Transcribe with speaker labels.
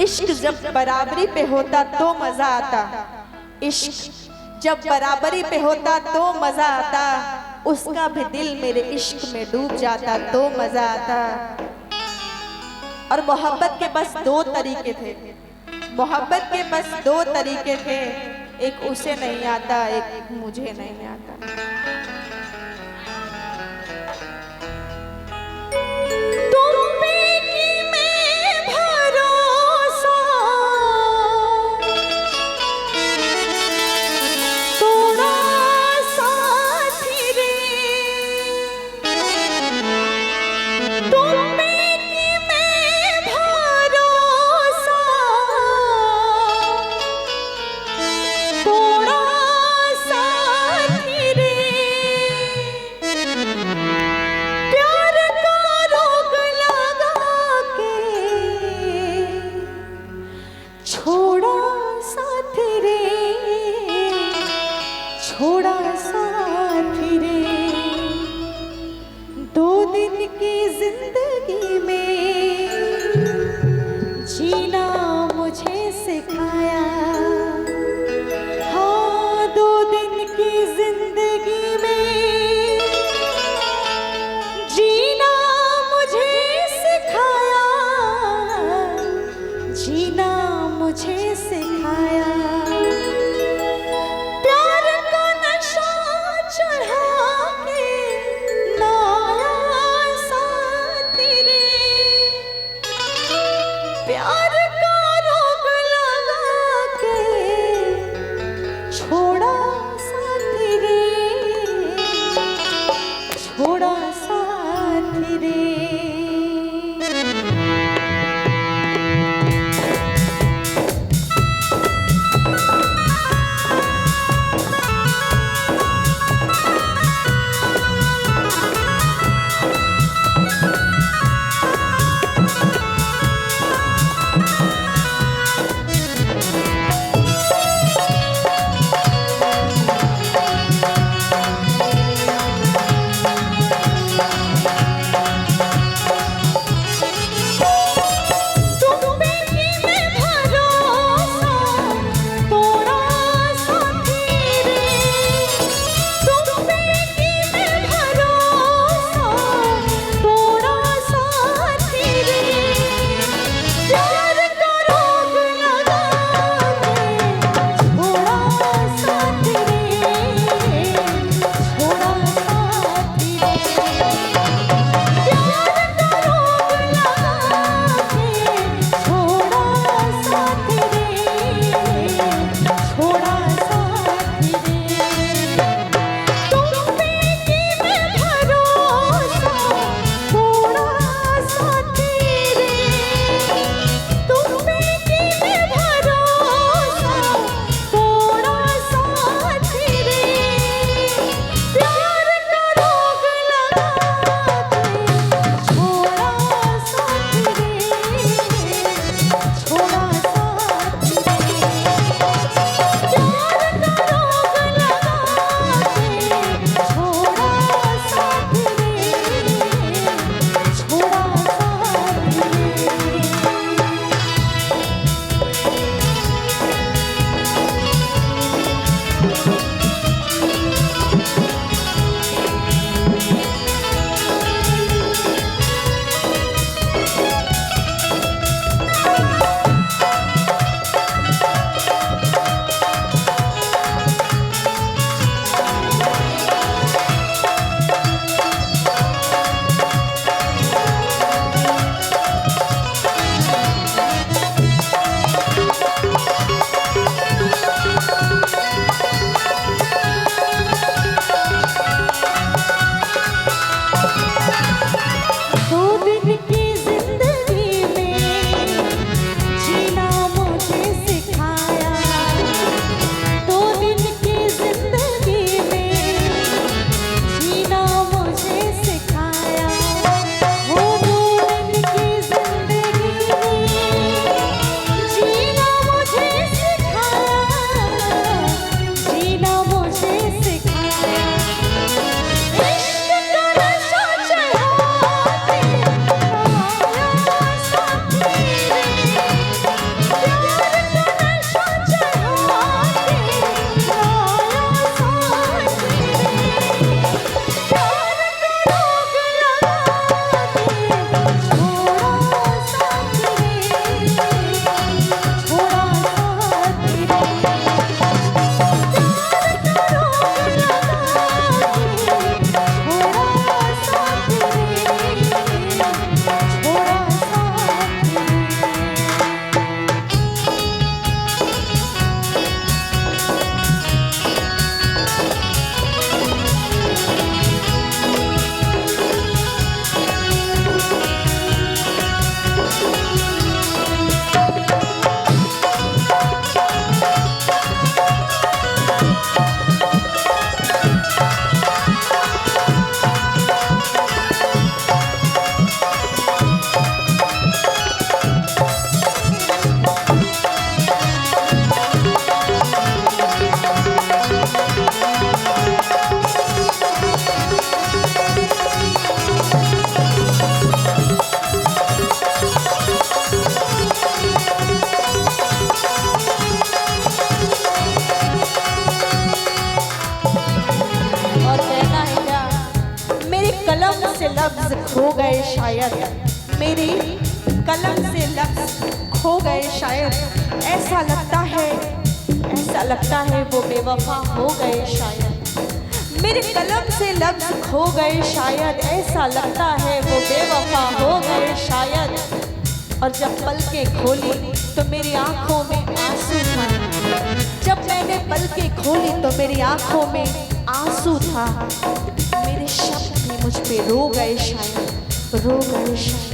Speaker 1: इश्क जब बराबरी पे होता तो मजा आता, इश्क जब बराबरी पे होता तो मजा आता, उसका भी दिल मेरे इश्क में डूब जाता तो मजा आता। और मोहब्बत के बस दो तरीके थे, मोहब्बत के बस दो तरीके थे, एक उसे नहीं आता, एक मुझे नहीं आता। छोड़ा साथी रे, दो दिन की जिंदगी में जीना मुझे सिखाया। हाँ, दो दिन की जिंदगी में जीना मुझे सिखाया, जीना मुझे सिखाया। प्यार का रोग लगा के छोड़ा साथी रे, छोड़ा साथी रे। गए शायद, मेरी कलम से लफ्ज खो गए शायद। ऐसा लगता है वो बेवफा हो गए शायद। मेरे कलम से लफ्ज खो गए शायद, ऐसा लगता है वो बेवफा हो गए शायद। और जब पलकें खोली तो मेरी आंखों में आंसू था। जब मैंने पलकें खोली तो मेरी आंखों में आंसू था। मेरे शब्द भी मुझ पे रो गए शायद, रो गए शायद।